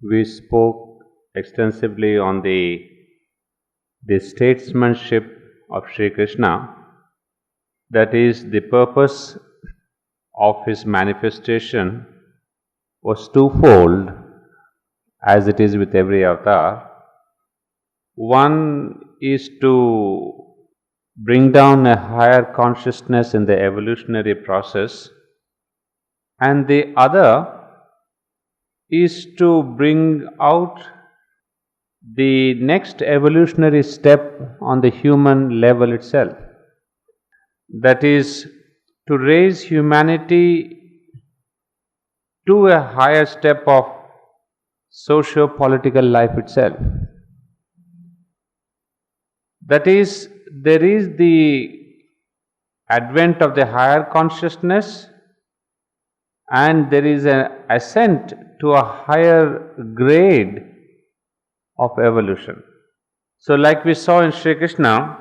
we spoke extensively on the statesmanship of Sri Krishna, that is, the purpose of his manifestation was twofold, as it is with every avatar. One is to bring down a higher consciousness in the evolutionary process, and the other is to bring out the next evolutionary step on the human level itself. That is, to raise humanity to a higher step of socio-political life itself. That is, there is the advent of the higher consciousness, and there is an ascent to a higher grade of evolution. So, like we saw in Sri Krishna,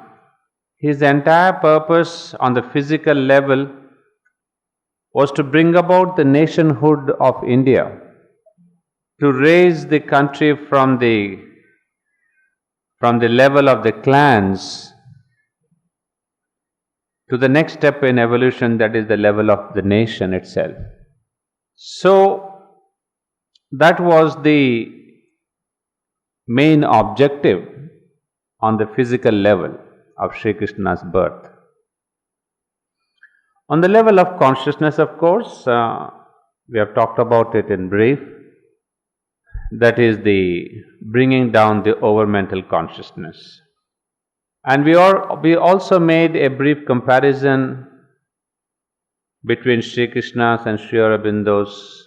his entire purpose on the physical level was to bring about the nationhood of India, to raise the country from the level of the clans to the next step in evolution, that is the level of the nation itself. So, that was the main objective on the physical level of Sri Krishna's birth. On the level of consciousness, of course, we have talked about it in brief. That is the bringing down the overmental consciousness. And we also made a brief comparison between Sri Krishna's and Sri Aurobindo's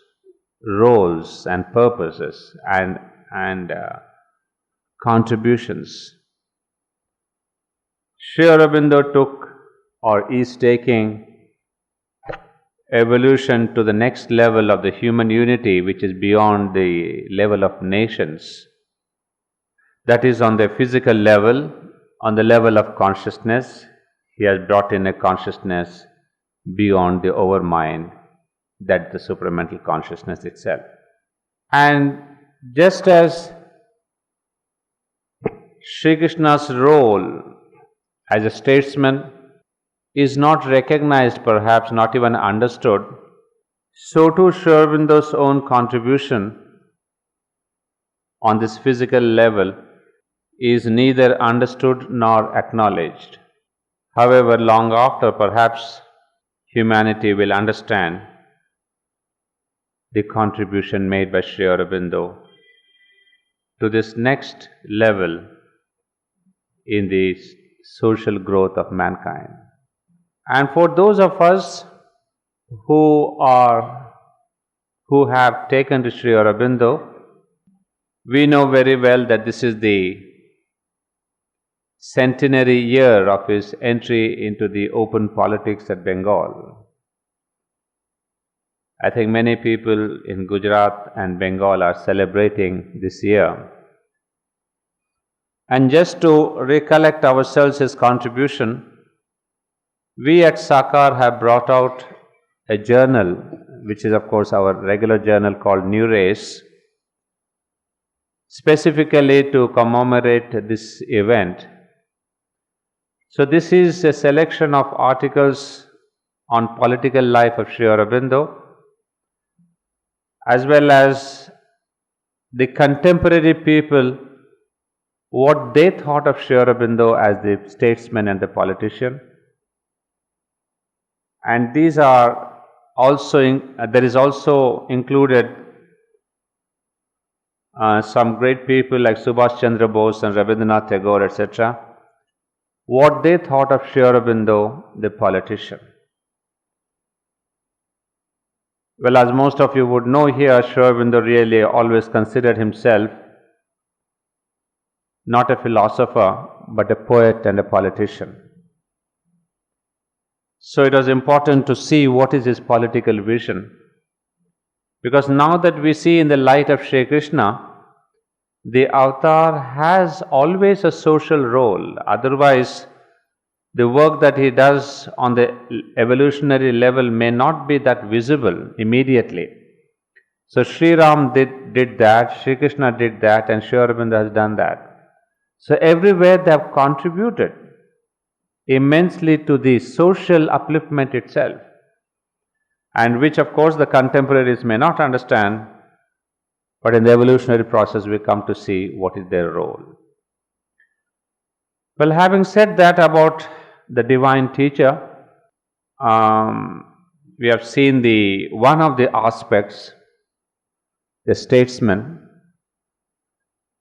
roles and purposes and contributions. Sri Aurobindo took or is taking evolution to the next level of the human unity, which is beyond the level of nations. That is, on the physical level, on the level of consciousness, he has brought in a consciousness beyond the overmind, that the supramental consciousness itself. And just as Sri Krishna's role as a statesman is not recognized, perhaps not even understood, so too Sri Aurobindo's own contribution on this physical level is neither understood nor acknowledged. However, long after, perhaps humanity will understand the contribution made by Sri Aurobindo to this next level in the social growth of mankind. And for those of us who have taken to Sri Aurobindo, we know very well that this is the centenary year of his entry into the open politics at Bengal. I think many people in Gujarat and Bengal are celebrating this year. And just to recollect ourselves his contribution, we at Sakar have brought out a journal, which is of course our regular journal called New Race, specifically to commemorate this event. So this is a selection of articles on political life of Sri Aurobindo, as well as the contemporary people, what they thought of Sri Aurobindo as the statesman and the politician. And these are also, there is also included some great people like Subhash Chandra Bose and Rabindranath Tagore, etc., what they thought of Sri Aurobindo, the politician. Well, as most of you would know here, Sri Aurobindo really always considered himself not a philosopher, but a poet and a politician. So it was important to see what is his political vision. Because now that we see in the light of Sri Krishna, the avatar has always a social role. Otherwise, the work that he does on the evolutionary level may not be that visible immediately. So Sri Ram did that, Sri Krishna did that, and Sri Aurobindo has done that. So everywhere they have contributed immensely to the social upliftment itself, and which of course the contemporaries may not understand, but in the evolutionary process we come to see what is their role. Well, having said that about the divine teacher, we have seen the one of the aspects, the statesman.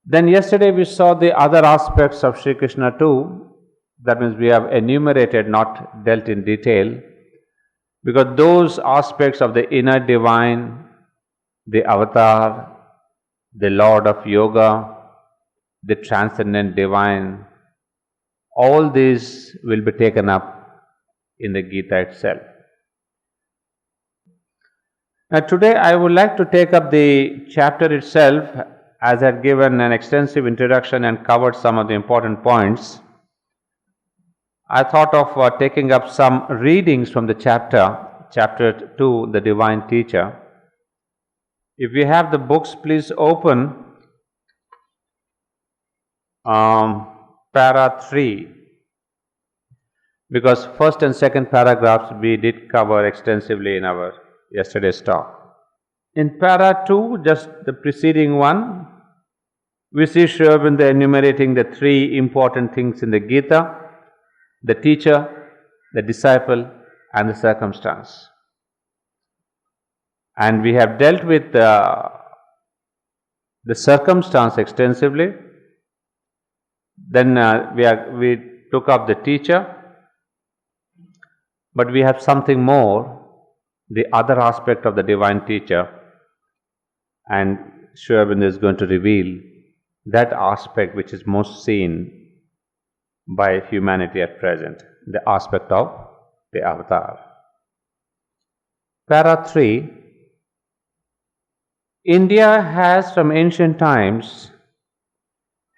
Then yesterday we saw the other aspects of Sri Krishna too. That means we have enumerated, not dealt in detail, because those aspects of the inner divine, the avatar, the Lord of Yoga, the transcendent divine, all these will be taken up in the Gita itself. Now today I would like to take up the chapter itself, as I had given an extensive introduction and covered some of the important points. I thought of taking up some readings from the chapter 2, the Divine Teacher. If you have the books, please open para 3, because first and second paragraphs we did cover extensively in our yesterday's talk. In para 2, just the preceding one, we see Sri Aurobindo enumerating the 3 important things in the Gita: the teacher, the disciple, and the circumstance. And we have dealt with the circumstance extensively. Then we took up the teacher, but we have something more, the other aspect of the divine teacher, and Sri Aurobindo is going to reveal that aspect which is most seen by humanity at present, the aspect of the avatar. Para 3. India has from ancient times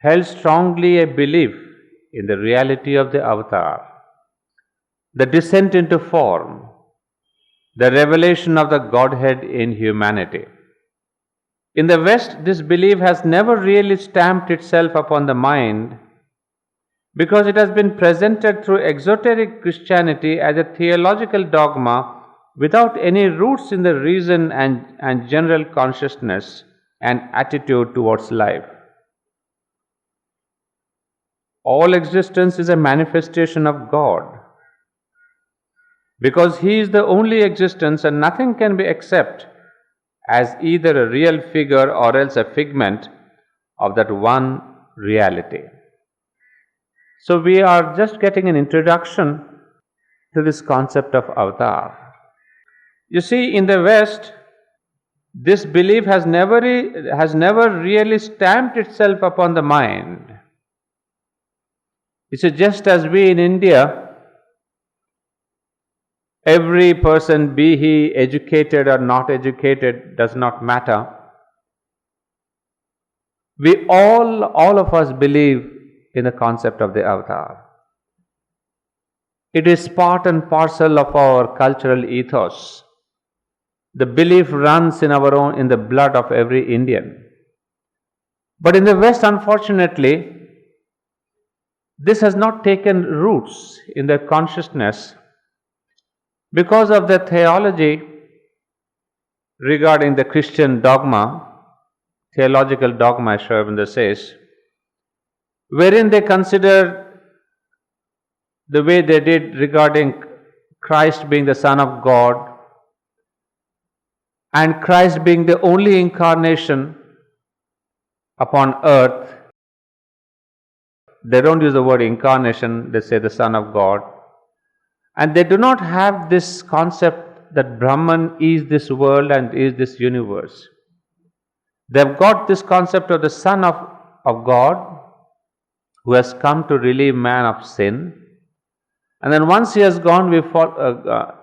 held strongly a belief in the reality of the avatar, the descent into form, the revelation of the Godhead in humanity. In the West, this belief has never really stamped itself upon the mind, because it has been presented through exoteric Christianity as a theological dogma without any roots in the reason and general consciousness and attitude towards life. All existence is a manifestation of God, because He is the only existence, and nothing can be accepted as either a real figure or else a figment of that one reality. So we are just getting an introduction to this concept of avatar. You see, in the West, this belief has never really stamped itself upon the mind. It's just as we in India, every person, be he educated or not educated, does not matter. We all of us believe in the concept of the avatar. It is part and parcel of our cultural ethos. The belief runs in the blood of every Indian. But in the West, unfortunately, this has not taken roots in their consciousness because of the theology regarding the Christian dogma, theological dogma, as Sri Aurobindo says, wherein they consider the way they did regarding Christ being the Son of God and Christ being the only incarnation upon earth. They don't use the word incarnation, they say the Son of God. And they do not have this concept that Brahman is this world and is this universe. They've got this concept of the Son of God, who has come to relieve man of sin. And then once he has gone,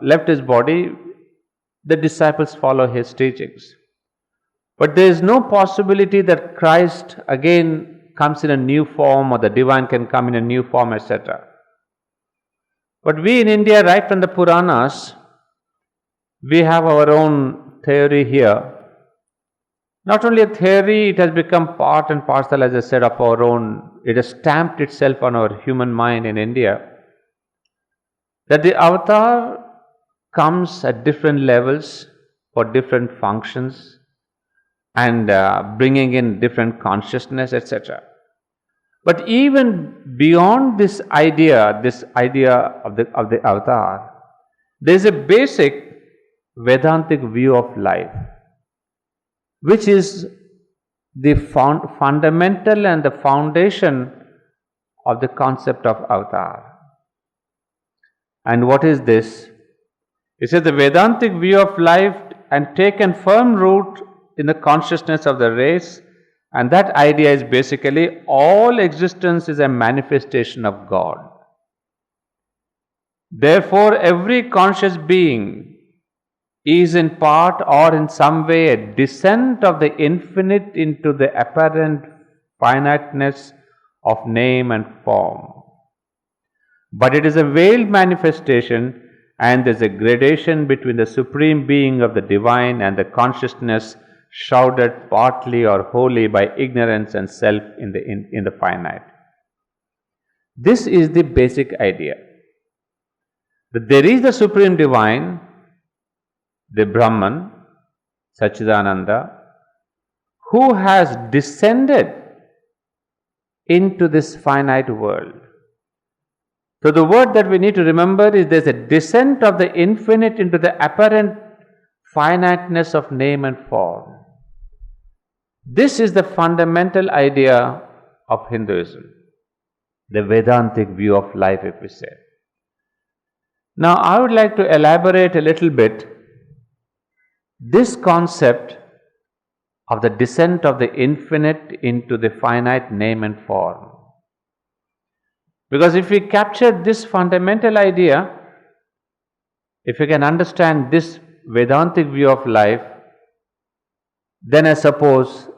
left his body, the disciples follow his teachings. But there is no possibility that Christ again comes in a new form, or the divine can come in a new form, etc. But we in India, right from the Puranas, we have our own theory here, Not only a theory, it has become part and parcel, as I said, of our own. It has stamped itself on our human mind in India. That the avatar comes at different levels for different functions and bringing in different consciousness, etc. But even beyond this idea of the avatar, there is a basic Vedantic view of life, which is the fundamental and the foundation of the concept of avatar. And what is this? It says the Vedantic view of life and taken firm root in the consciousness of the race, and that idea is basically all existence is a manifestation of God. Therefore, every conscious being is in part or in some way a descent of the infinite into the apparent finiteness of name and form. But it is a veiled manifestation, and there is a gradation between the supreme being of the divine and the consciousness shrouded partly or wholly by ignorance and self in the finite. This is the basic idea. That there is the supreme divine, the Brahman, Satchidananda, who has descended into this finite world. So the word that we need to remember is there's a descent of the infinite into the apparent finiteness of name and form. This is the fundamental idea of Hinduism, the Vedantic view of life, if we say. Now I would like to elaborate a little bit this concept of the descent of the infinite into the finite name and form. Because if we capture this fundamental idea, if we can understand this Vedantic view of life, then I suppose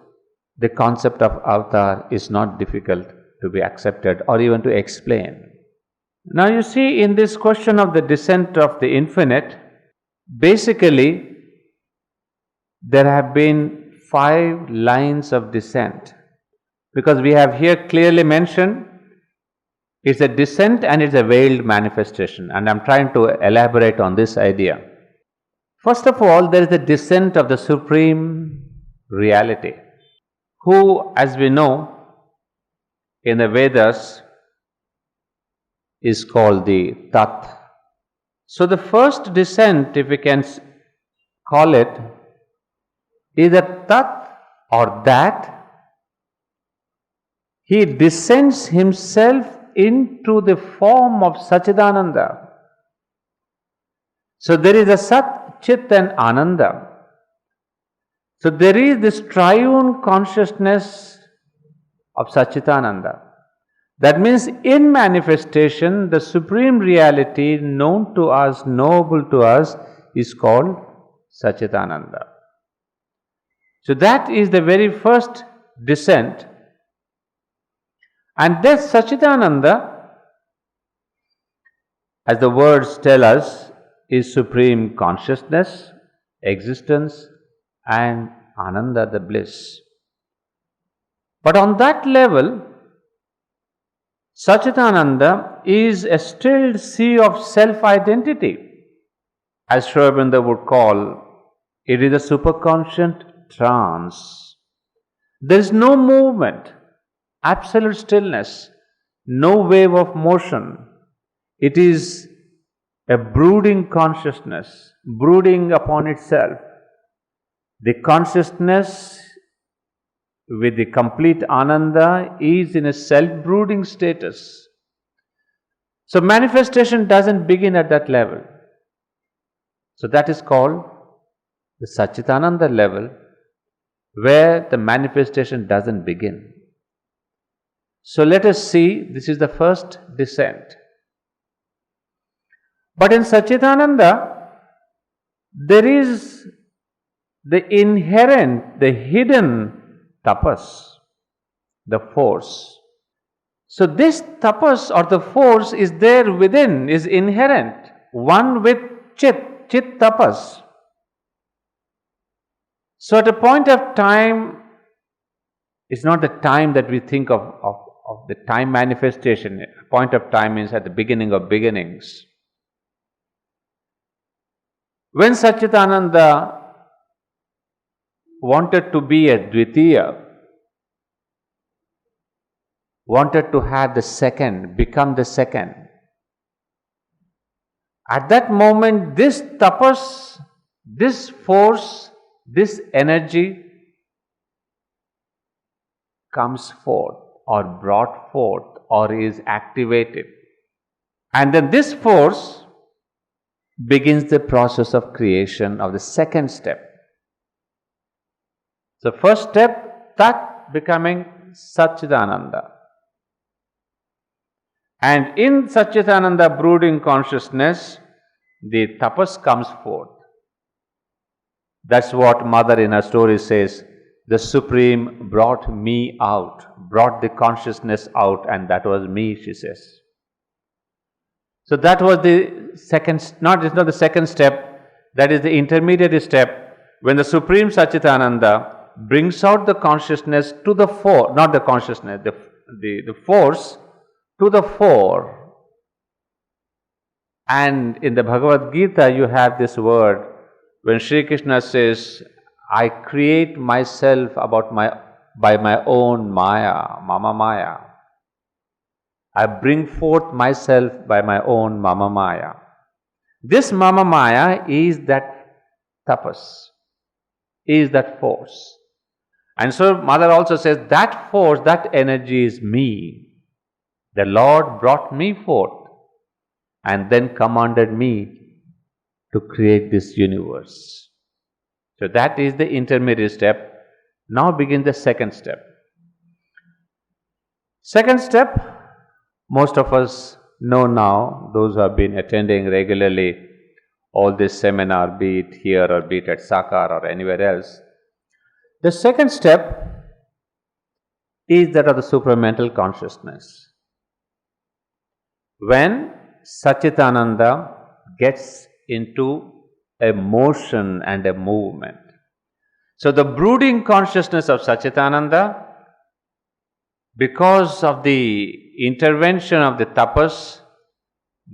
the concept of avatar is not difficult to be accepted or even to explain. Now you see, in this question of the descent of the infinite, basically there have been 5 lines of descent, because we have here clearly mentioned it's a descent and it's a veiled manifestation, and I'm trying to elaborate on this idea. First of all, there is the descent of the Supreme Reality, who, as we know, in the Vedas is called the Tat. So the first descent, if we can call it, is a Tat or that. He descends himself into the form of Satchidananda. So there is a Sat, Chit and Ananda. So there is this triune consciousness of Satchidananda. That means in manifestation, the supreme reality known to us, knowable to us, is called Satchidananda. So that is the very first descent. And this Satchidananda, as the words tell us, is supreme consciousness, existence, and Ananda, the bliss. But on that level, Satchidananda is a stilled sea of self-identity. As Sri Aurobindo would call, it is a superconscient trance. There is no movement, absolute stillness, no wave of motion. It is a brooding consciousness, brooding upon itself. The consciousness with the complete Ananda is in a self-brooding status. So manifestation doesn't begin at that level. So that is called the Satchitananda level, where the manifestation doesn't begin. So let us see, this is the first descent. But in Satchitananda, there is the inherent, the hidden tapas, the force. So this tapas or the force is there within, is inherent, one with chit tapas. So at a point of time, it's not the time that we think of the time manifestation. A point of time means at the beginning of beginnings. When Satchitananda wanted to be a Dvitiya, wanted to have the second, become the second, at that moment, this tapas, this force, this energy comes forth or brought forth or is activated. And then this force begins the process of creation of the second step. So first step, Tat becoming Satchidananda. And in Satchitananda brooding consciousness, the tapas comes forth. That's what Mother in her story says, the Supreme brought me out, brought the consciousness out, and that was me, she says. So that was the second, it's not the second step, that is the intermediate step, when the Supreme Satchitananda brings out the consciousness to the fore, not the consciousness, the force to the fore. And in the Bhagavad Gita, you have this word when Sri Krishna says, I create myself by my own Maya, Mama Maya. I bring forth myself by my own Mama Maya. This Mama Maya is that tapas, is that force. And so Mother also says, that force, that energy is me. The Lord brought me forth and then commanded me to create this universe. So that is the intermediate step. Now begin the second step. Second step, most of us know now, those who have been attending regularly all this seminar, be it here or be it at Sakar or anywhere else. The second step is that of the supramental consciousness. When Satchitananda gets into a motion and a movement. So the brooding consciousness of Satchitananda, because of the intervention of the tapas,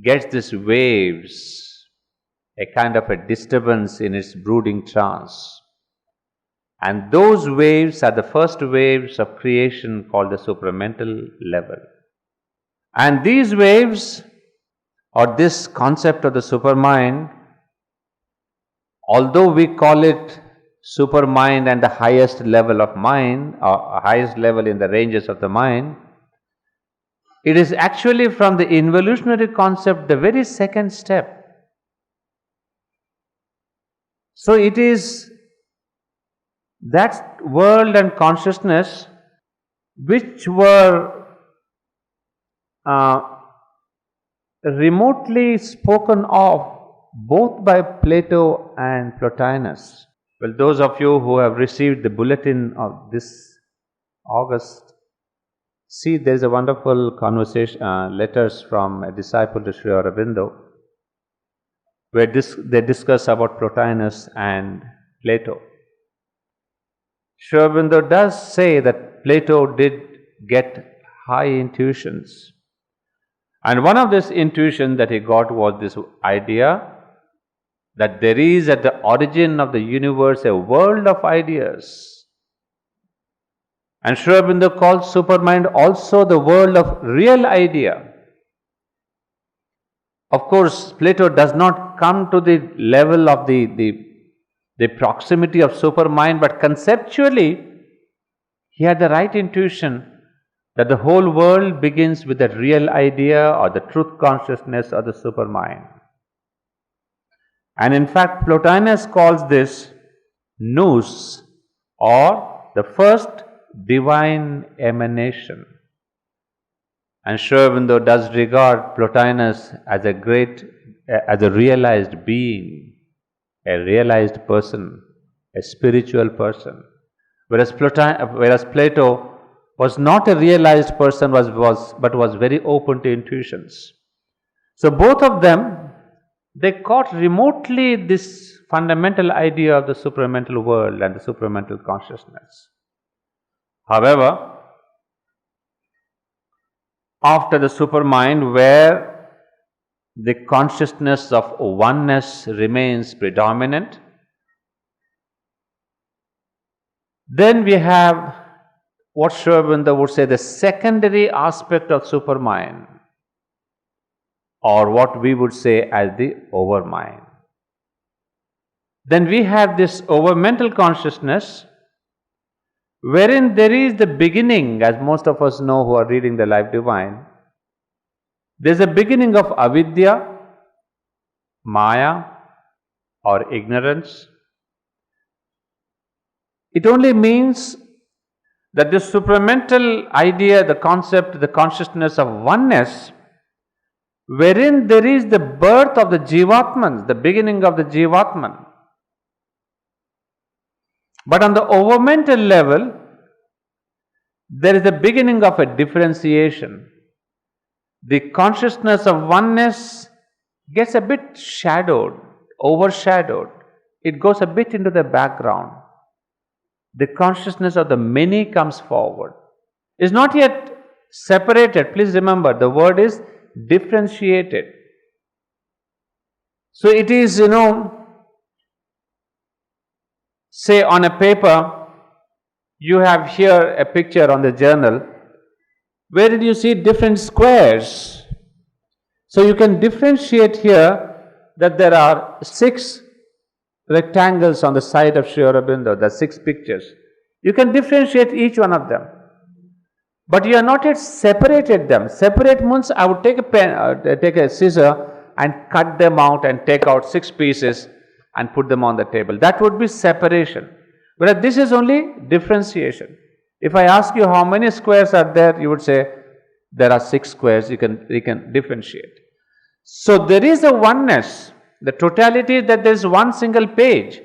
gets these waves, a kind of a disturbance in its brooding trance. And those waves are the first waves of creation called the supramental level. And these waves, or this concept of the supermind, although we call it supermind and the highest level of mind, or highest level in the ranges of the mind, it is actually from the involutionary concept the very second step. So it is that world and consciousness which were remotely spoken of both by Plato and Plotinus. Well, those of you who have received the bulletin of this August, see there is a wonderful conversation, letters from a disciple to Sri Aurobindo, where they discuss about Plotinus and Plato. Sri Aurobindo does say that Plato did get high intuitions. And one of this intuition that he got was this idea that there is at the origin of the universe a world of ideas. And Sri Aurobindo calls supermind also the world of real idea. Of course, Plato does not come to the level of the proximity of supermind, but conceptually, he had the right intuition that the whole world begins with the real idea or the truth consciousness or the supermind. And in fact, Plotinus calls this nous, or the first divine emanation. And Sri Aurobindo does regard Plotinus as a realized being, a realized person, a spiritual person. Whereas Plato was not a realized person, but was very open to intuitions. So both of them they caught remotely this fundamental idea of the supramental world and the supramental consciousness. However, after the supermind, where the consciousness of oneness remains predominant, then we have what Sri Aurobindo would say the secondary aspect of supermind, or what we would say as the overmind. Then we have this overmental consciousness, wherein there is the beginning, as most of us know who are reading the Life Divine, there is a beginning of avidya, maya, or ignorance. It only means that the supramental idea, the concept, the consciousness of oneness, wherein there is the birth of the Jivatman, the beginning of the Jivatman. But on the overmental level, there is the beginning of a differentiation. The consciousness of oneness gets a bit shadowed, overshadowed. It goes a bit into the background. The consciousness of the many comes forward. It's not yet separated. Please remember, the word is differentiated. So it is, say on a paper, you have here a picture on the journal, where you see different squares. So you can differentiate here that there are 6 rectangles on the side of Sri Aurobindo, the 6 pictures. You can differentiate each one of them. But you are not yet separated them. Separate means I would take a pen, take a scissor and cut them out and take out 6 pieces and put them on the table. That would be separation. Whereas this is only differentiation. If I ask you how many squares are there, you would say there are 6 squares. You can differentiate. So there is a oneness. The totality is that there is one single page.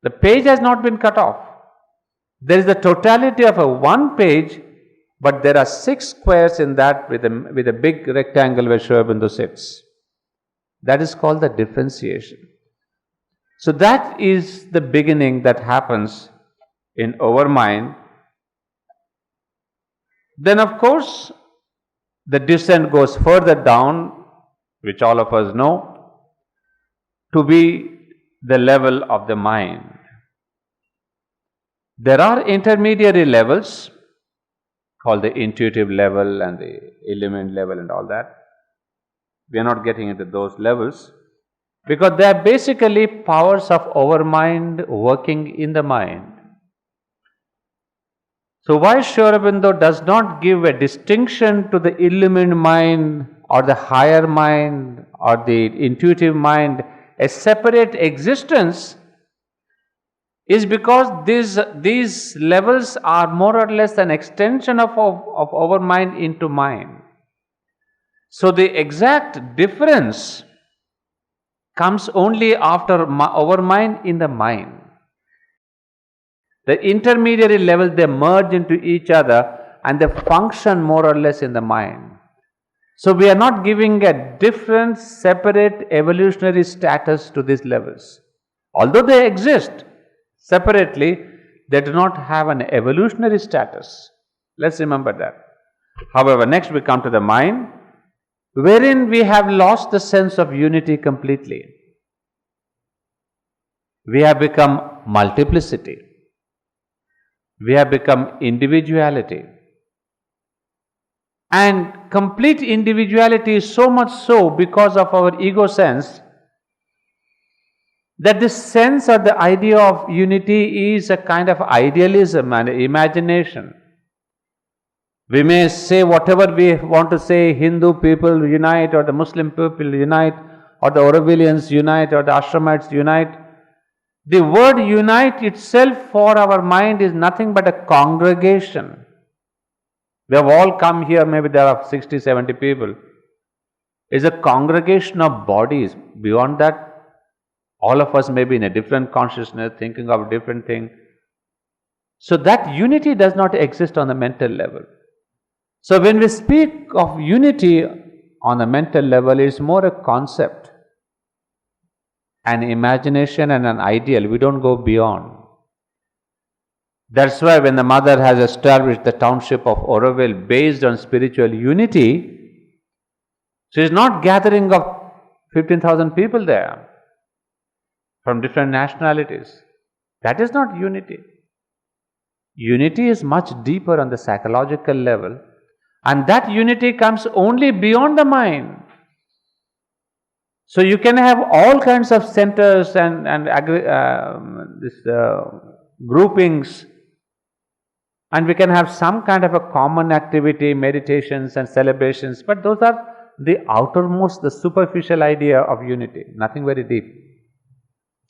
The page has not been cut off. There is the totality of a one page, but there are 6 squares in that with a big rectangle where Sri Aurobindo sits. That is called the differentiation. So that is the beginning that happens in overmind. Then of course, the descent goes further down, which all of us know, to be the level of the mind. There are intermediary levels called the intuitive level and the illumined level and all that. We are not getting into those levels because they are basically powers of overmind working in the mind. So why Sri Aurobindo does not give a distinction to the illumined mind or the higher mind or the intuitive mind, a separate existence, is because these levels are more or less an extension of overmind into mind. So the exact difference comes only after overmind in the mind. The intermediary levels, they merge into each other and they function more or less in the mind. So we are not giving a different, separate evolutionary status to these levels. Although they exist separately, they do not have an evolutionary status. Let's remember that. However, next we come to the mind, wherein we have lost the sense of unity completely. We have become multiplicity. We have become individuality. And complete individuality is so much so because of our ego sense that this sense or the idea of unity is a kind of idealism and imagination. We may say whatever we want to say, Hindu people unite or the Muslim people unite or the Aurobilians unite or the Ashramites unite. The word unite itself for our mind is nothing but a congregation. We have all come here, maybe there are 60, 70 people. It's a congregation of bodies. Beyond that, all of us may be in a different consciousness, thinking of a different thing. So that unity does not exist on the mental level. So when we speak of unity on a mental level, it's more a concept. an imagination and an ideal. We don't go beyond. That's why when the mother has established the township of Oroville based on spiritual unity, she is not gathering of 15,000 people there from different nationalities. That is not unity. Unity is much deeper on the psychological level, and that unity comes only beyond the mind. So you can have all kinds of centers and groupings, and we can have some kind of a common activity, meditations and celebrations, but those are the outermost, the superficial idea of unity, nothing very deep.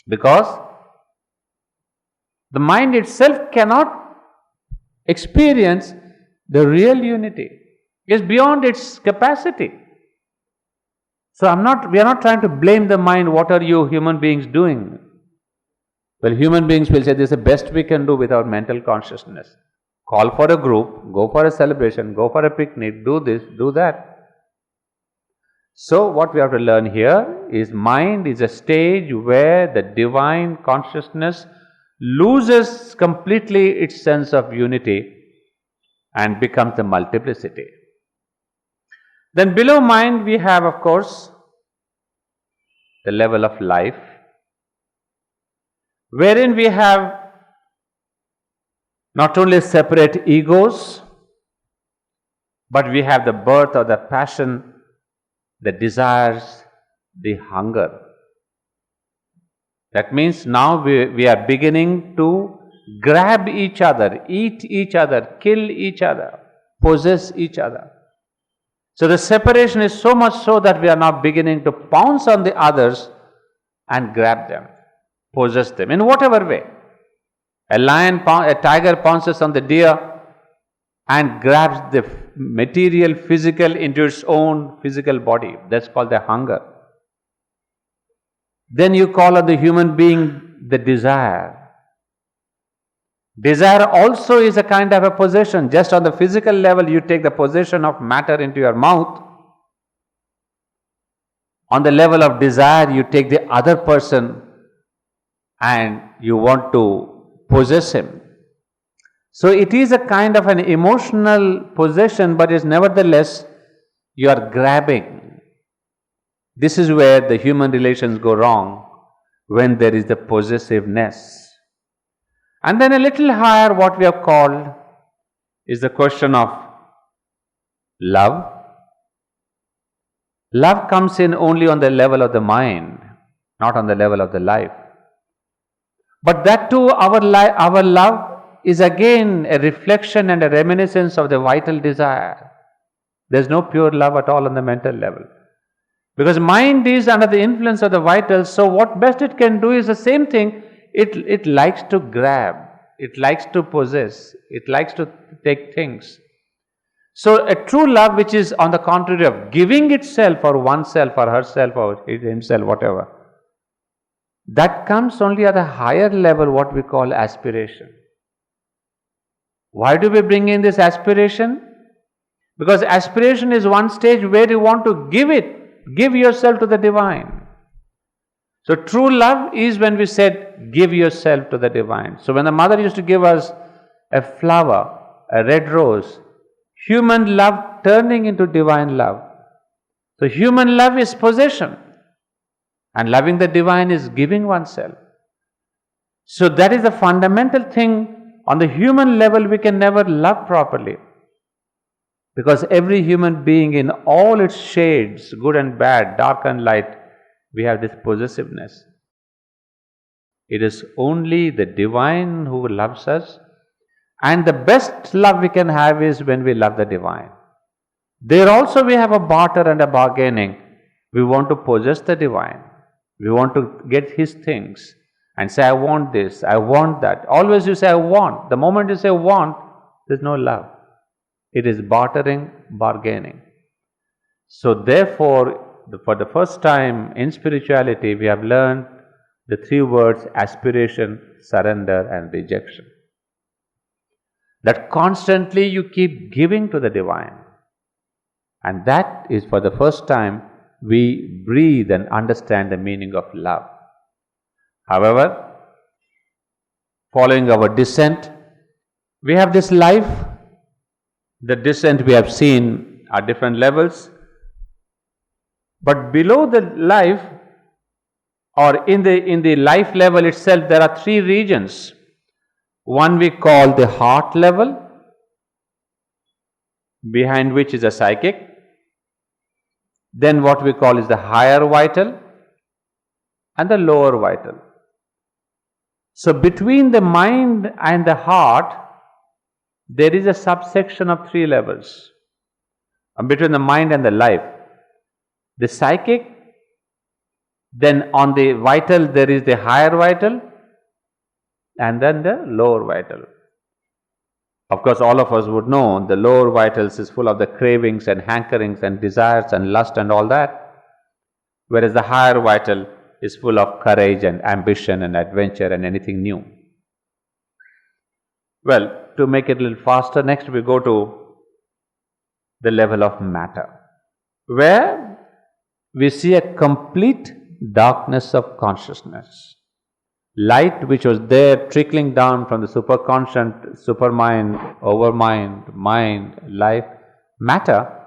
Because the mind itself cannot experience the real unity. It is beyond its capacity. So we are not trying to blame the mind, what are you human beings doing? Well, human beings will say this is the best we can do without mental consciousness. Call for a group, go for a celebration, go for a picnic, do this, do that. So what we have to learn here is mind is a stage where the divine consciousness loses completely its sense of unity and becomes the multiplicity. Then below mind we have, of course, the level of life, wherein we have not only separate egos, but we have the birth of the passion, the desires, the hunger. That means now we are beginning to grab each other, eat each other, kill each other, possess each other. So the separation is so much so that we are now beginning to pounce on the others and grab them, possess them in whatever way. A tiger pounces on the deer and grabs the material, physical into its own physical body. That's called the hunger. Then you call on the human being the desire. Desire also is a kind of a possession. Just on the physical level, you take the possession of matter into your mouth. On the level of desire, you take the other person and you want to possess him. So it is a kind of an emotional possession, but is nevertheless you are grabbing. This is where the human relations go wrong, when there is the possessiveness. And then a little higher, what we have called is the question of love. Love comes in only on the level of the mind, not on the level of the life. But that too, our love is again a reflection and a reminiscence of the vital desire. There is no pure love at all on the mental level. Because mind is under the influence of the vital, so what best it can do is the same thing. It likes to grab, it likes to possess, it likes to take things. So a true love, which is on the contrary of giving itself or oneself or herself or himself, whatever, that comes only at a higher level, what we call aspiration. Why do we bring in this aspiration? Because aspiration is one stage where you want to give yourself to the divine. So true love is when we said, give yourself to the divine. So when the mother used to give us a flower, a red rose, human love turning into divine love. So human love is possession, and loving the divine is giving oneself. So that is the fundamental thing. On the human level, we can never love properly, because every human being in all its shades, good and bad, dark and light, we have this possessiveness. It is only the divine who loves us, and the best love we can have is when we love the divine. There also we have a barter and a bargaining. We want to possess the divine. We want to get his things and say, I want this, I want that. Always you say, I want. The moment you say want, there is no love. It is bartering, bargaining. So therefore, for the first time in spirituality, we have learned the three words aspiration, surrender and rejection. That constantly you keep giving to the divine. And that is for the first time we breathe and understand the meaning of love. However, following our descent, we have this life. The descent we have seen are different levels, but below the life, or in the life level itself, there are three regions. One we call the heart level, behind which is a psychic. Then what we call is the higher vital and the lower vital. So between the mind and the heart, there is a subsection of three levels. And between the mind and the life, the psychic, then on the vital there is the higher vital, and then the lower vital. Of course, all of us would know the lower vitals is full of the cravings and hankerings and desires and lust and all that, whereas the higher vital is full of courage and ambition and adventure and anything new. Well, to make it a little faster, next we go to the level of matter, where we see a complete darkness of consciousness. Light which was there trickling down from the superconscious, supermind, overmind, mind, life, matter,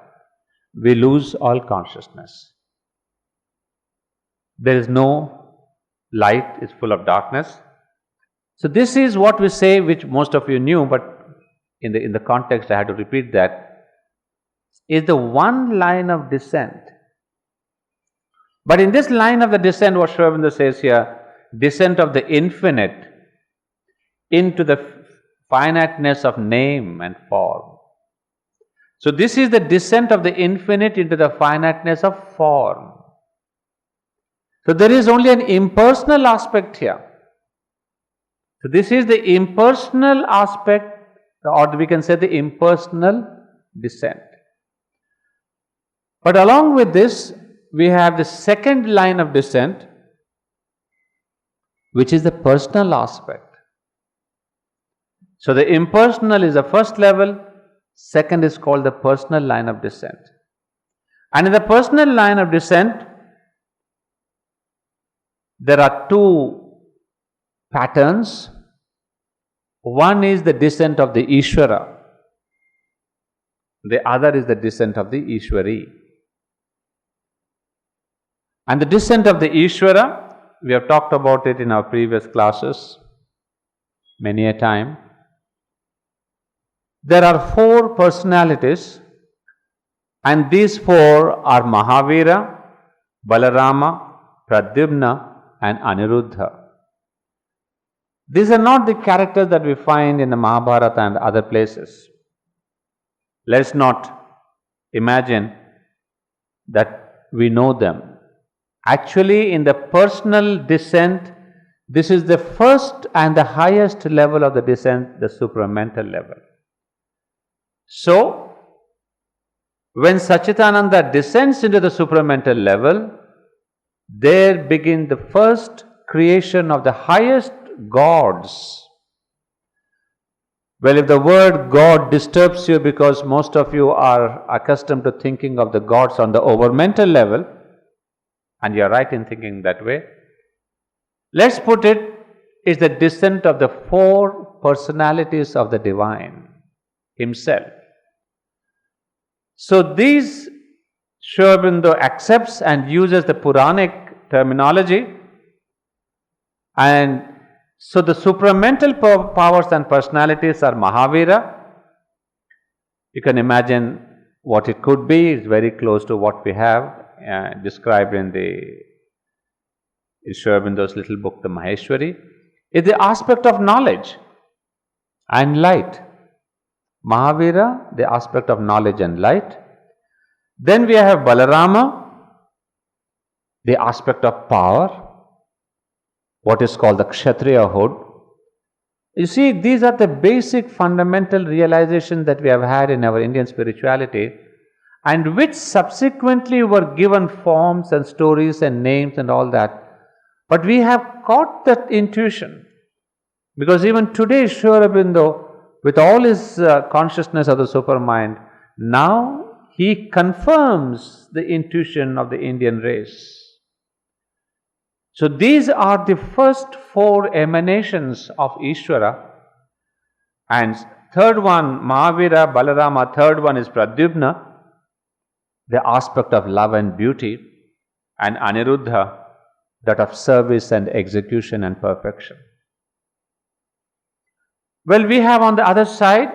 we lose all consciousness. There is no light, it's full of darkness. So this is what we say, which most of you knew, but in the context I had to repeat that, is the one line of descent. But in this line of the descent, what Sri Aurobindo says here, descent of the infinite into the finiteness of name and form. So this is the descent of the infinite into the finiteness of form. So there is only an impersonal aspect here. So this is the impersonal aspect, or we can say the impersonal descent. But along with this, we have the second line of descent, which is the personal aspect. So the impersonal is the first level, second is called the personal line of descent. And in the personal line of descent, there are two patterns. One is the descent of the Ishvara, the other is the descent of the Ishvari. And the descent of the Ishvara, we have talked about it in our previous classes many a time. There are four personalities, and these four are Mahavira, Balarama, Pradyumna and Aniruddha. These are not the characters that we find in the Mahabharata and other places. Let's not imagine that we know them. Actually, in the personal descent, this is the first and the highest level of the descent, the supramental level. So, when Satchitananda descends into the supramental level, there begins the first creation of the highest gods. Well, if the word God disturbs you because most of you are accustomed to thinking of the gods on the overmental level, and you are right in thinking that way, let's put it is the descent of the four personalities of the divine himself. So these Sri Aurobindo accepts and uses the Puranic terminology, and so the supramental powers and personalities are Mahavira. You can imagine what it could be. It's very close to what we have described in Sri Aurobindo's little book, the Maheshwari. It's the aspect of knowledge and light. Mahavira, the aspect of knowledge and light. Then we have Balarama, the aspect of power, what is called the Kshatriyahood. You see, these are the basic fundamental realizations that we have had in our Indian spirituality, and which subsequently were given forms and stories and names and all that. But we have caught that intuition, because even today Sri Aurobindo, with all his consciousness of the supermind, now he confirms the intuition of the Indian race. So these are the first four emanations of Ishvara. And third one, Mahavira, Balarama, third one is Pradyumna, the aspect of love and beauty, and Aniruddha, that of service and execution and perfection. Well, we have on the other side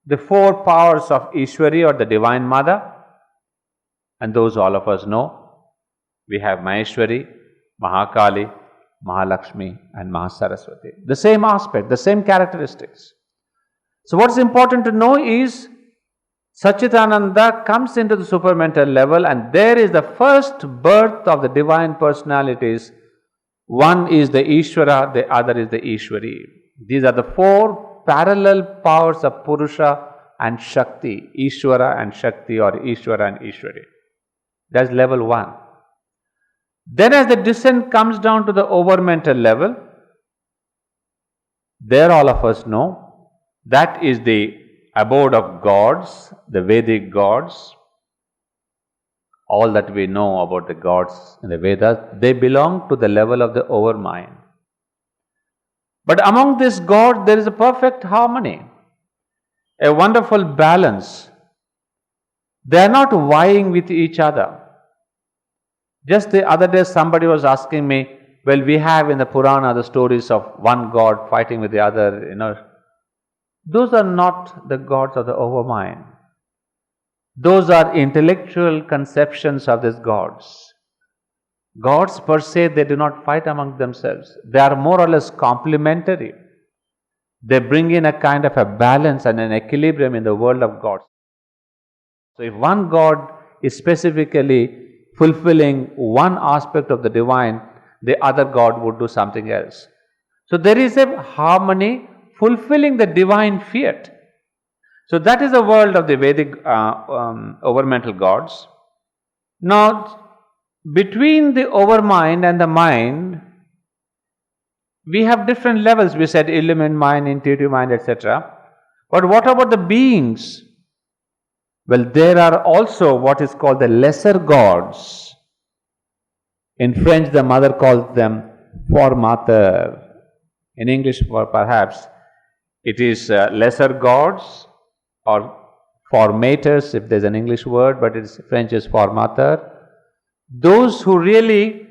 the four powers of Ishwari, or the Divine Mother, and those all of us know. We have Maheshwari, Mahakali, Mahalakshmi, and Mahasaraswati. The same aspect, the same characteristics. So what's important to know is Satchitananda comes into the supramental level, and there is the first birth of the divine personalities. One is the Ishvara, the other is the Ishwari. These are the four parallel powers of Purusha and Shakti, Ishvara and Shakti, or Ishvara and Ishwari. That's level one. Then as the descent comes down to the overmental level, there all of us know that is the abode of gods, the Vedic gods. All that we know about the gods in the Vedas, they belong to the level of the overmind. But among these gods, there is a perfect harmony, a wonderful balance. They are not vying with each other. Just the other day, somebody was asking me, well, we have in the Purana the stories of one god fighting with the other, Those are not the gods of the overmind. Those are intellectual conceptions of these gods. Gods per se, they do not fight among themselves. They are more or less complementary. They bring in a kind of a balance and an equilibrium in the world of gods. So if one god is specifically fulfilling one aspect of the divine, the other god would do something else. So there is a harmony fulfilling the divine fiat. So that is the world of the Vedic overmental gods. Now, between the overmind and the mind, we have different levels. We said illumined mind, intuitive mind, etc. But what about the beings? Well, there are also what is called the lesser gods. In French, the mother calls them formateur. In English, perhaps, it is lesser gods or formators, if there's an English word, but it's French is formateur. Those who really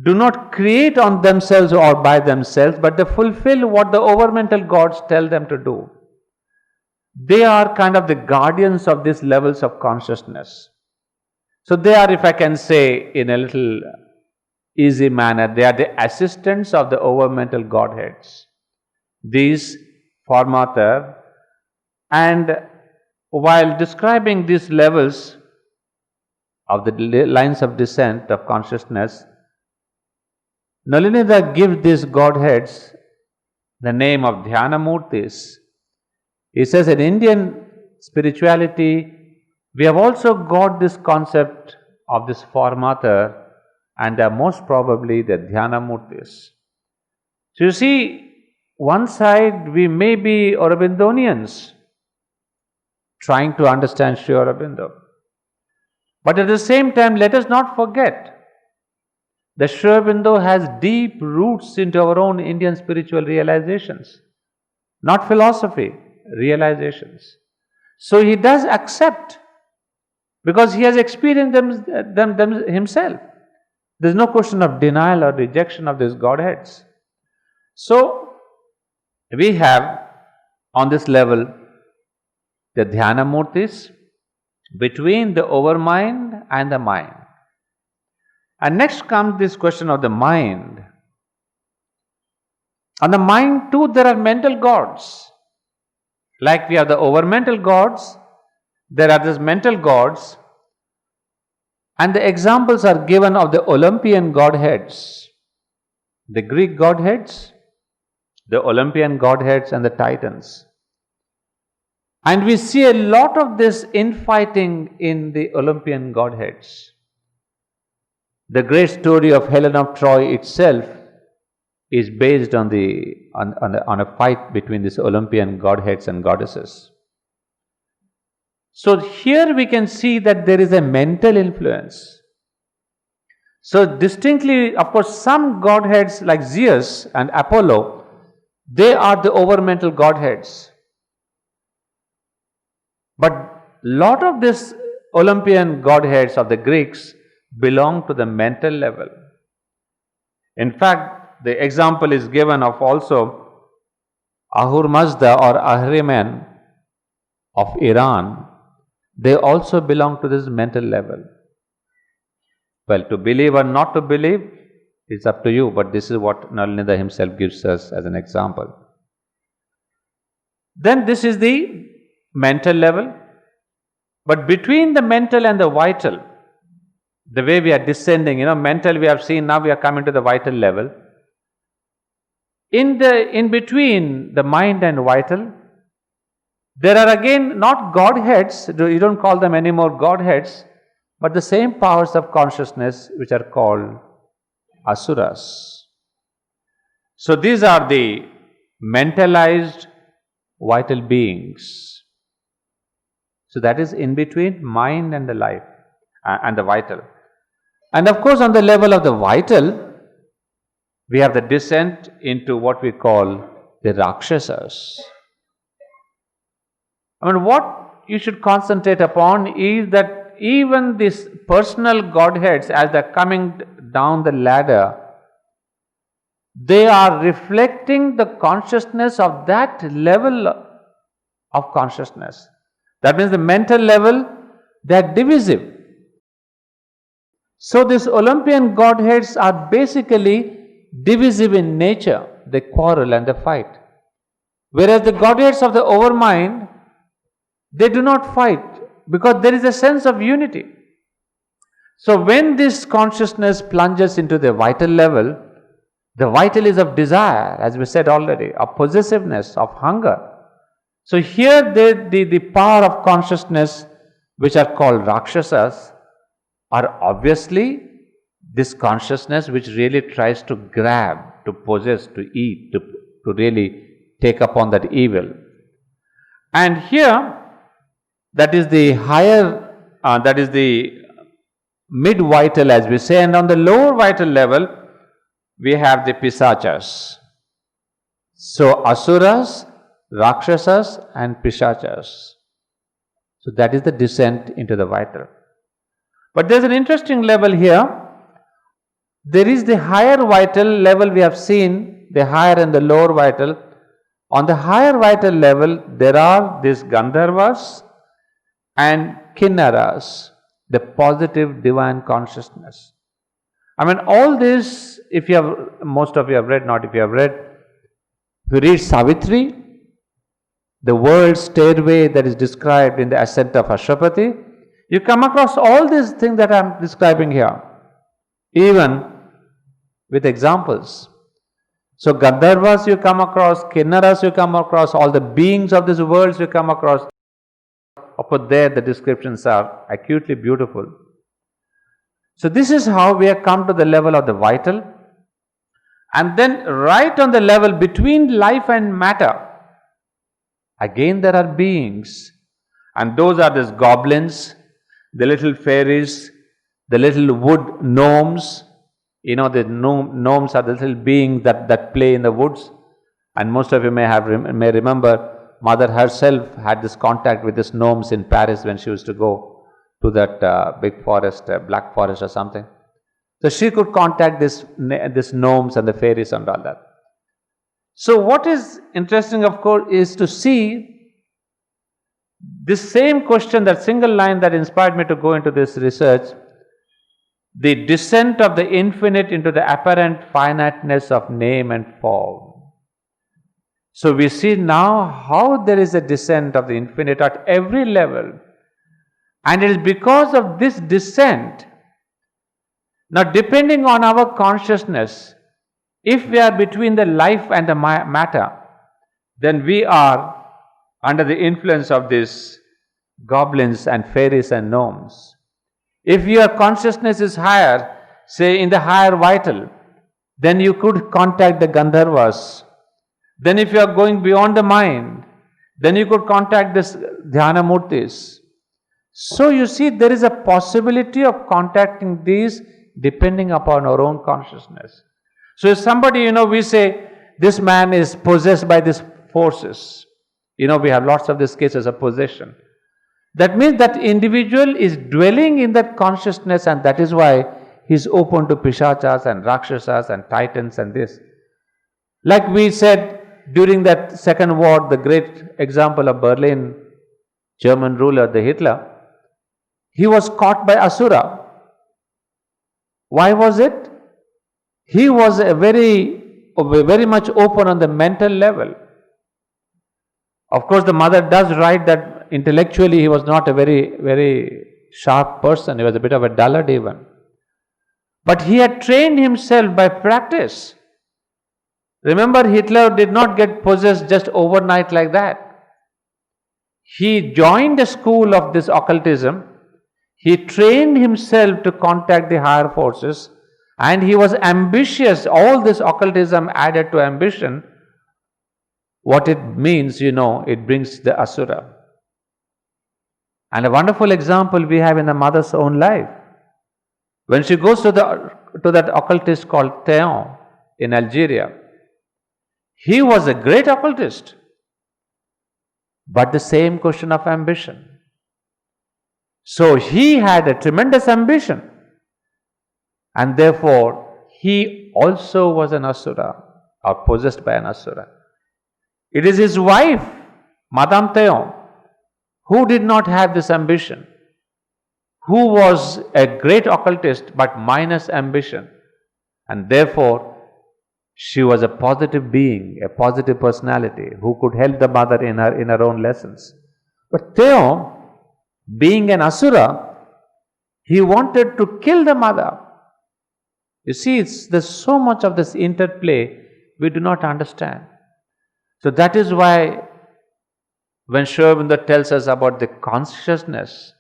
do not create on themselves or by themselves, but they fulfill what the overmental gods tell them to do. They are kind of the guardians of these levels of consciousness. So they are, if I can say in a little easy manner, they are the assistants of the overmental godheads. These formateur, and while describing these levels of the lines of descent of consciousness, Nalinida gives these godheads the name of Dhyanamurtis. He says in Indian spirituality, we have also got this concept of this formateur, and they are most probably the Dhyanamurtis. So you see, one side we may be Aurobindonians, trying to understand Sri Aurobindo. But at the same time, let us not forget that Sri Aurobindo has deep roots into our own Indian spiritual realizations, not philosophy, realizations. So he does accept, because he has experienced them himself. There is no question of denial or rejection of these godheads. So we have on this level the Dhyanamurtis between the overmind and the mind. And next comes this question of the mind. On the mind too, there are mental gods. Like we have the overmental gods, there are these mental gods, and the examples are given of the Olympian godheads, the Greek godheads, the Olympian godheads, and the Titans. And we see a lot of this infighting in the Olympian godheads. The great story of Helen of Troy itself is based on a fight between these Olympian godheads and goddesses. So here we can see that there is a mental influence. So distinctly, of course, some godheads like Zeus and Apollo, they are the overmental godheads. But lot of these Olympian godheads of the Greeks belong to the mental level. In fact, the example is given of also Ahura Mazda or Ahriman of Iran. They also belong to this mental level. Well, to believe or not to believe is up to you, but this is what Nalinida himself gives us as an example. Then this is the mental level. But between the mental and the vital, the way we are descending, mental we have seen, now we are coming to the vital level. In between the mind and vital, there are again not godheads, you don't call them anymore godheads, but the same powers of consciousness which are called asuras. So these are the mentalized vital beings. So that is in between mind and the life and the vital. And of course, on the level of the vital, we have the descent into what we call the Rakshasas. What you should concentrate upon is that even these personal godheads, as they're coming down the ladder, they are reflecting the consciousness of that level of consciousness. That means the mental level, they are divisive. So these Olympian godheads are basically divisive in nature. They quarrel and they fight. Whereas the godheads of the overmind, they do not fight because there is a sense of unity. So when this consciousness plunges into the vital level, the vital is of desire, as we said already, of possessiveness, of hunger. So here the power of consciousness, which are called Rakshasas, are obviously this consciousness which really tries to grab, to possess, to eat, to really take upon that evil. And here, that is the higher, that is the mid-vital, as we say, and on the lower vital level, we have the Pisachas. So Asuras, Rakshasas and Pisachas. So that is the descent into the vital. But there is an interesting level here. There is the higher vital level, we have seen the higher and the lower vital. On the higher vital level, there are these Gandharvas and Kinnaras, the positive divine consciousness. All this, if you have, most of you have read, not if you have read, if you read Savitri, the world stairway that is described in the ascent of Ashwapati, you come across all these things that I am describing here, even with examples. So Gandharvas you come across, Kinnaras you come across, all the beings of this world you come across. Up there the descriptions are acutely beautiful. So this is how we have come to the level of the vital. And then right on the level between life and matter, again there are beings. And those are these goblins, the little fairies, the little wood gnomes. The gnomes are the little beings that play in the woods. And most of you may remember Mother herself had this contact with these gnomes in Paris when she used to go to that big forest, Black Forest or something. So she could contact these gnomes and the fairies and all that. So what is interesting, of course, is to see this same question, that single line that inspired me to go into this research, the descent of the infinite into the apparent finiteness of name and form. So we see now how there is a descent of the infinite at every level. And it is because of this descent, now depending on our consciousness, if we are between the life and the matter, then we are under the influence of these goblins and fairies and gnomes. If your consciousness is higher, say in the higher vital, then you could contact the Gandharvas. Then if you are going beyond the mind, then you could contact this Dhyanamurtis. So you see, there is a possibility of contacting these depending upon our own consciousness. So if somebody, we say, this man is possessed by these forces. We have lots of these cases of possession. That means that individual is dwelling in that consciousness, and that is why he is open to Pishachas and Rakshasas and Titans and this. Like we said during that second war, the great example of Berlin, German ruler, the Hitler, he was caught by Asura. Why was it? He was very much open on the mental level. Of course, the mother does write that intellectually he was not a very, very sharp person. He was a bit of a dullard even. But he had trained himself by practice. Remember, Hitler did not get possessed just overnight like that. He joined a school of this occultism. He trained himself to contact the higher forces, and he was ambitious. All this occultism added to ambition. What it means, it brings the Asura. And a wonderful example we have in the mother's own life. When she goes to that occultist called Théon in Algeria, he was a great occultist, but the same question of ambition. So he had a tremendous ambition, and therefore he also was an Asura, or possessed by an Asura. It is his wife, Madame Théon, who did not have this ambition, who was a great occultist but minus ambition, and therefore she was a positive being, a positive personality who could help the mother in her own lessons. But Théon, being an Asura, he wanted to kill the mother. You see, there's so much of this interplay we do not understand. So that is why when Sri Aurobindo tells us about the consciousness,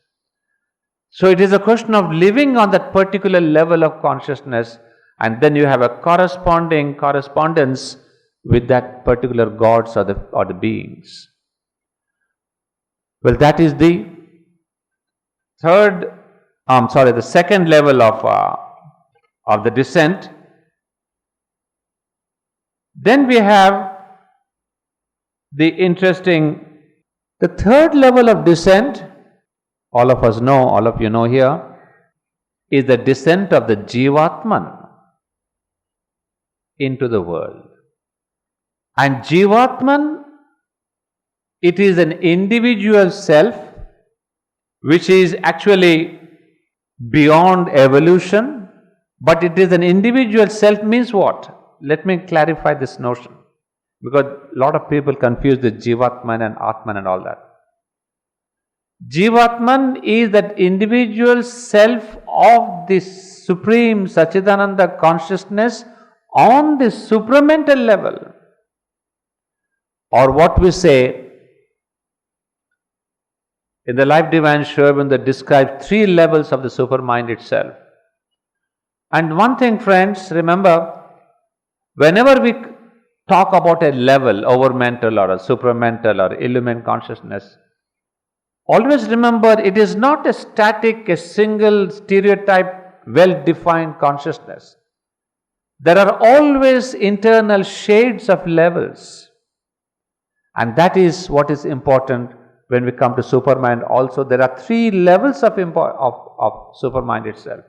so it is a question of living on that particular level of consciousness, and then you have a correspondence with that particular gods or the beings. Well, that is the second level of the descent. Then we have the third level of descent. All of us know, all of you know here, is the descent of the Jivatman into the world. And Jivatman, it is an individual self which is actually beyond evolution, but it is an individual self means what? Let me clarify this notion, because a lot of people confuse the Jivatman and Atman and all that. Jivatman is that individual self of this Supreme Satchidananda consciousness on the supramental level, or what we say in the Life Divine, Sri Aurobindo describes 3 levels of the supermind itself. And one thing, friends, remember, whenever we talk about a level, over mental or a supramental or illumined consciousness, always remember it is not a static, a single stereotype, well-defined consciousness. There are always internal shades of levels, and that is what is important when we come to supermind. Also, there are 3 levels of supermind itself.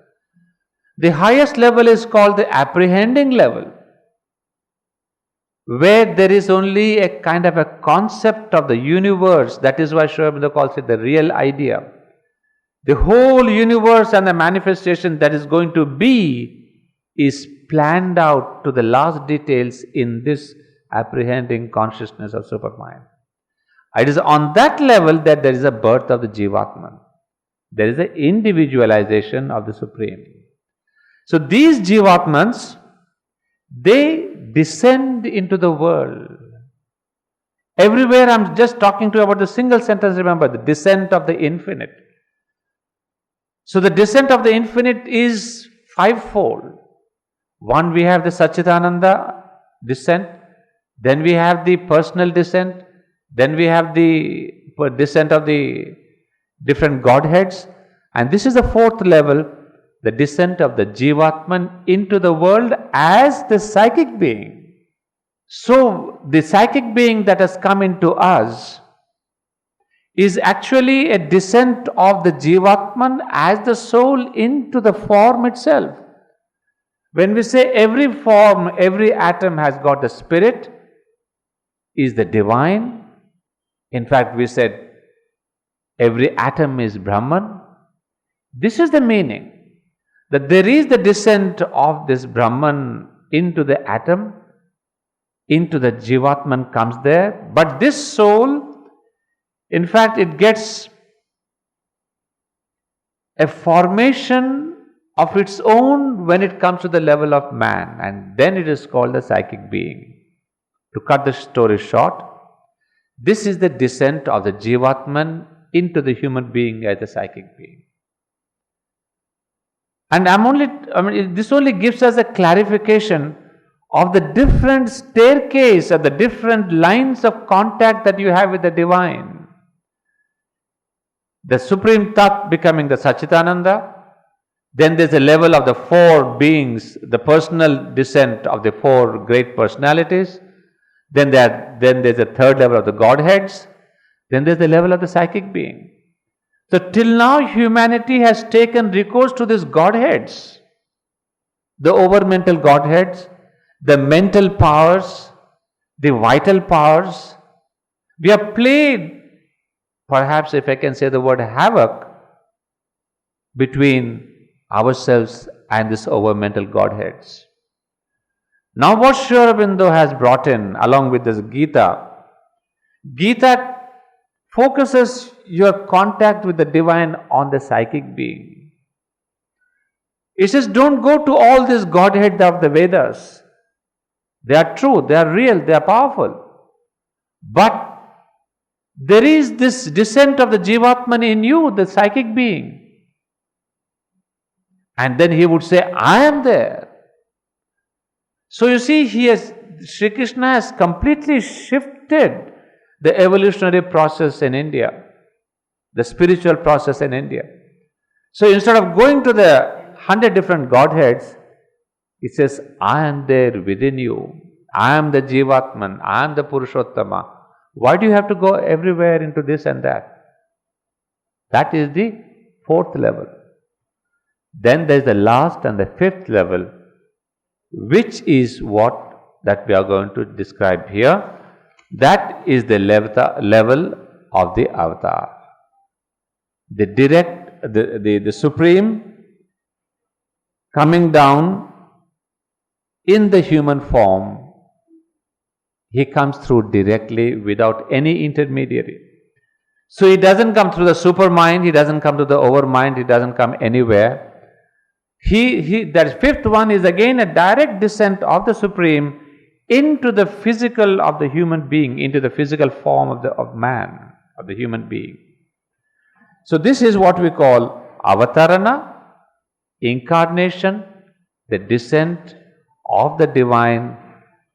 The highest level is called the apprehending level, where there is only a kind of a concept of the universe. That is why Sri Aurobindo calls it the real idea. The whole universe and the manifestation that is going to be is planned out to the last details in this apprehending consciousness of supermind. It is on that level that there is a birth of the Jivatman. There is an individualization of the Supreme. So these Jivatmans, they descend into the world. Everywhere I am just talking to you about the single sentence, remember, the descent of the infinite. So the descent of the infinite is 5-fold. One, we have the Satchidananda descent, then we have the personal descent, then we have the descent of the different Godheads, and this is the 4th level, the descent of the Jivatman into the world as the psychic being. So, the psychic being that has come into us is actually a descent of the Jivatman as the soul into the form itself. When we say every form, every atom has got the spirit, is the divine. In fact, we said every atom is Brahman. This is the meaning, that there is the descent of this Brahman into the atom, into the Jivatman comes there, but this soul, in fact, it gets a formation of its own when it comes to the level of man, and then it is called the psychic being. To cut the story short, this is the descent of the Jivatman into the human being as the psychic being. And this only gives us a clarification of the different staircase or the different lines of contact that you have with the divine. The Supreme Tat becoming the Satchitananda, then there's a level of the four beings, the personal descent of the four great personalities, then there's a third level of the Godheads, then there's the level of the psychic being. So till now humanity has taken recourse to these Godheads, the overmental Godheads, the mental powers, the vital powers. We have played, perhaps if I can say the word, havoc between ourselves and this overmental Godheads. Now what Sri Aurobindo has brought in along with this Gita focuses your contact with the divine on the psychic being. It says, don't go to all these Godheads of the Vedas. They are true, they are real, they are powerful. But there is this descent of the Jivatman in you, the psychic being. And then he would say, I am there. So you see, Sri Krishna has completely shifted the evolutionary process in India, the spiritual process in India. So instead of going to the 100 different Godheads, it says, I am there within you. I am the Jivatman. I am the Purushottama. Why do you have to go everywhere into this and that? That is the fourth level. Then there is the last and the fifth level, which is what that we are going to describe here. That is the level of the avatar. The Supreme coming down in the human form, he comes through directly without any intermediary. So he doesn't come through the supermind, he doesn't come to the overmind, he doesn't come anywhere. That fifth one is again a direct descent of the Supreme into the physical of the human being, into the physical form of man, of the human being. So this is what we call avatarana, incarnation, the descent of the divine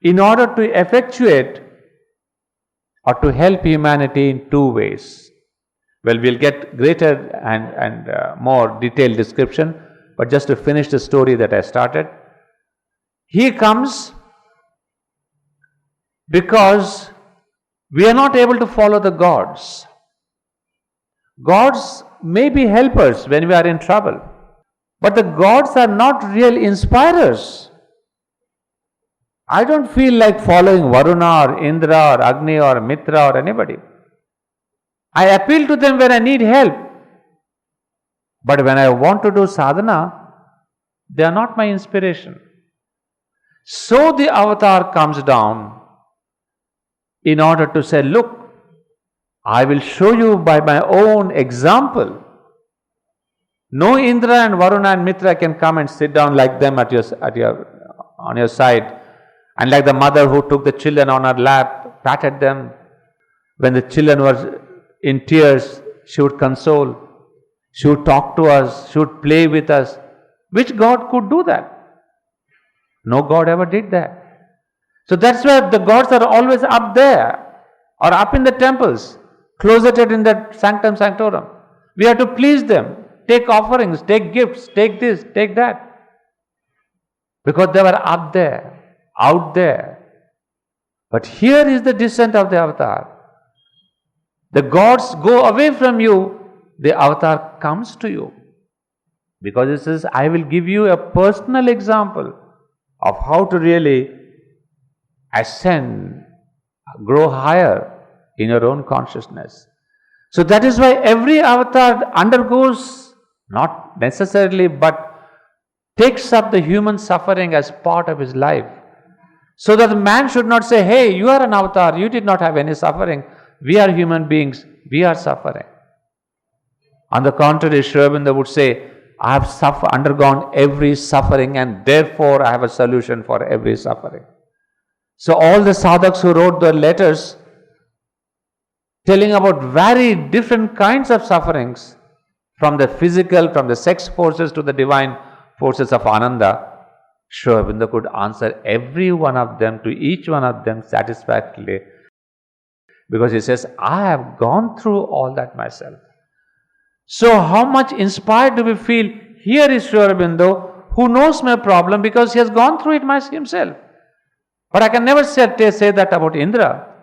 in order to effectuate or to help humanity in two ways. Well, we'll get greater and more detailed description, but just to finish the story that I started, he comes because we are not able to follow the gods. Gods may be helpers when we are in trouble, but the gods are not real inspirers. I don't feel like following Varuna or Indra or Agni or Mitra or anybody. I appeal to them when I need help. But when I want to do sadhana, they are not my inspiration. So the avatar comes down in order to say, look, I will show you by my own example. No Indra and Varuna and Mitra can come and sit down like them on your side, and like the mother who took the children on her lap, patted them. When the children were in tears, she would console. She would talk to us. She would play with us. Which God could do that? No God ever did that. So that's why the gods are always up there or up in the temples, closeted in that sanctum sanctorum. We have to please them. take offerings, take gifts, take this, take that. Because they were up there, out there. But here is the descent of the avatar. The gods go away from you, the avatar comes to you. Because it says, I will give you a personal example of how to really ascend, grow higher in your own consciousness. So that is why every avatar undergoes, not necessarily, but takes up the human suffering as part of his life. So that the man should not say, hey, you are an avatar, you did not have any suffering. We are human beings, we are suffering. On the contrary, Sri Aurobindo would say, I have undergone every suffering and therefore I have a solution for every suffering. So all the sadhaks who wrote their letters telling about very different kinds of sufferings, from the physical, from the sex forces to the divine forces of Ananda, Sri Aurobindo could answer every one of them, to each one of them satisfactorily, because he says, I have gone through all that myself. So how much inspired do we feel? Here is Sri Aurobindo, who knows my problem because he has gone through it himself. But I can never say that about Indra.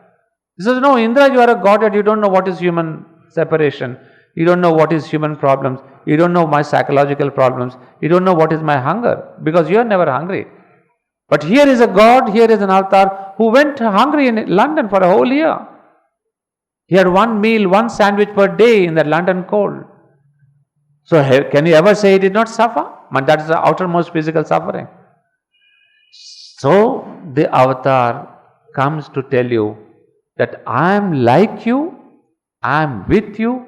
He says, no, Indra, you are a godhead, you don't know what is human separation, you don't know what is human problems, you don't know my psychological problems, you don't know what is my hunger, because you are never hungry. But here is a god, here is an avatar who went hungry in London for a whole year. He had one meal, one sandwich per day in the London cold. So can you ever say he did not suffer? But that is the outermost physical suffering. So the avatar comes to tell you that I am like you, I am with you,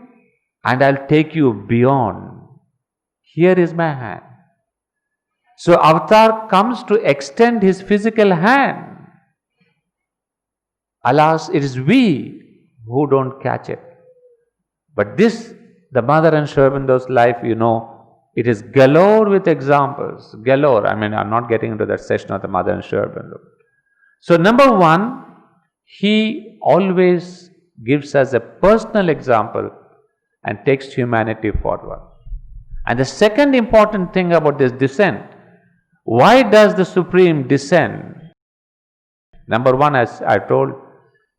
and I'll take you beyond. Here is my hand. So avatar comes to extend his physical hand. Alas, it is we who don't catch it. But this, the mother and Sri Aurobindo's life, it is galore with examples. Galore. I'm not getting into that session of the mother and Sri Aurobindo. So number one, he always gives us a personal example and takes humanity forward. And the second important thing about this descent, why does the Supreme descend? Number one, as I told.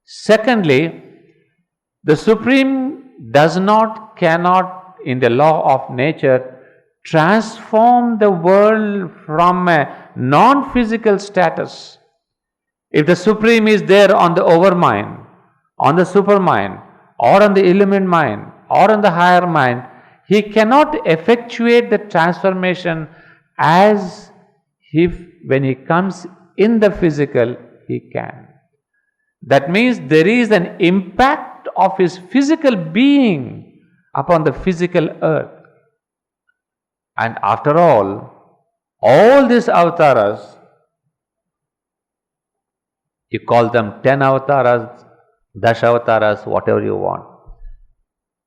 Secondly, the Supreme does not, cannot, in the law of nature, transform the world from a non-physical status. If the Supreme is there on the overmind, on the supermind, or on the illumined mind, or on the higher mind, he cannot effectuate the transformation as if when he comes in the physical, he can. That means there is an impact of his physical being upon the physical earth. And after all these avatars, you call them 10 avatars, Dashavataras, whatever you want.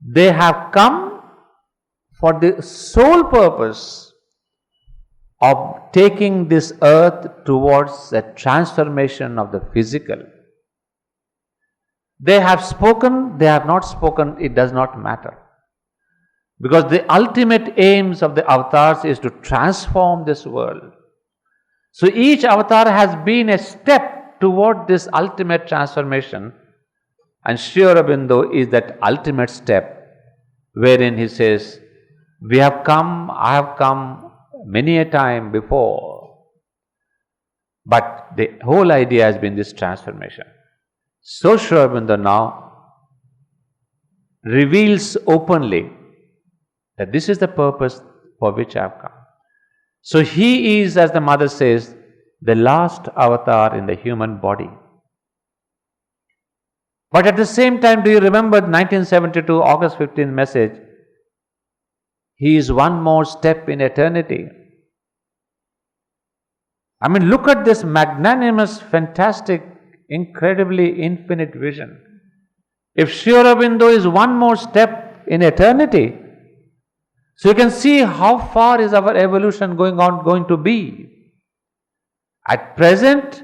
They have come for the sole purpose of taking this earth towards a transformation of the physical. They have spoken, they have not spoken, it does not matter. Because the ultimate aims of the avatars is to transform this world. So each avatar has been a step toward this ultimate transformation, and Sri Aurobindo is that ultimate step, wherein he says, we have come, I have come many a time before, but the whole idea has been this transformation. So Sri Aurobindo now reveals openly that this is the purpose for which I have come. So he is, as the mother says, the last avatar in the human body. But at the same time, do you remember 1972 August 15th message? He is one more step in eternity. Look at this magnanimous, fantastic, incredibly infinite vision. If Sri Aurobindo is one more step in eternity, so you can see how far is our evolution going to be. At present,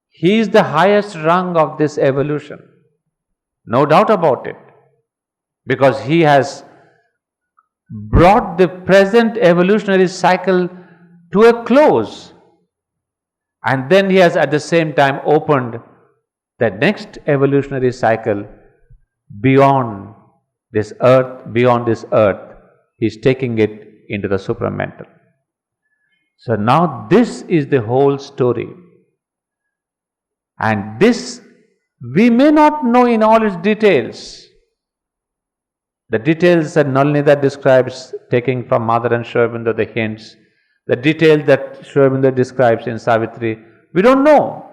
he is the highest rung of this evolution. No doubt about it. Because he has brought the present evolutionary cycle to a close. And then he has at the same time opened the next evolutionary cycle beyond this earth, beyond this earth. He's taking it into the supramental. So now this is the whole story. And this we may not know in all its details. The details that Nalinida describes, taking from Mother and Sri Aurobindo, the hints, the details that Sri Aurobindo describes in Savitri, we don't know.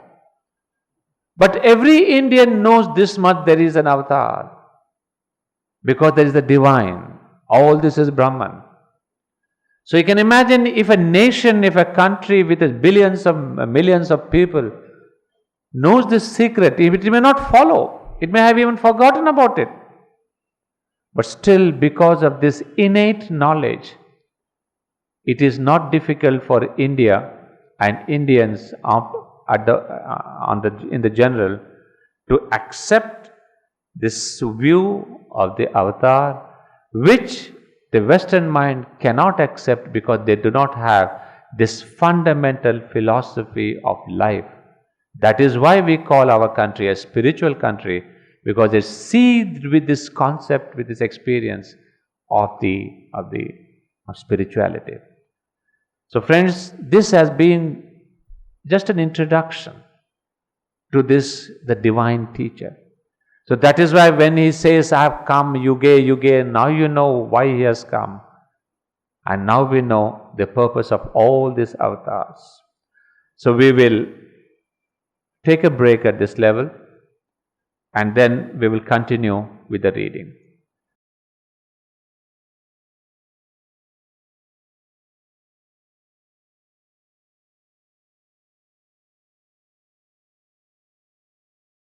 But every Indian knows this much: there is an avatar. Because there is the divine. All this is Brahman. So you can imagine if a nation, if a country with billions of millions of people knows this secret, it may not follow. It may have even forgotten about it. But still, because of this innate knowledge, it is not difficult for India and Indians in the general to accept this view of the avatar, which the Western mind cannot accept because they do not have this fundamental philosophy of life. That is why we call our country a spiritual country, because it's seethed with this concept, with this experience of spirituality. So friends, this has been just an introduction to this, the divine teacher. So that is why when he says, I have come, yuge, now you know why he has come. And now we know the purpose of all these avatars. So we will take a break at this level, and then we will continue with the reading.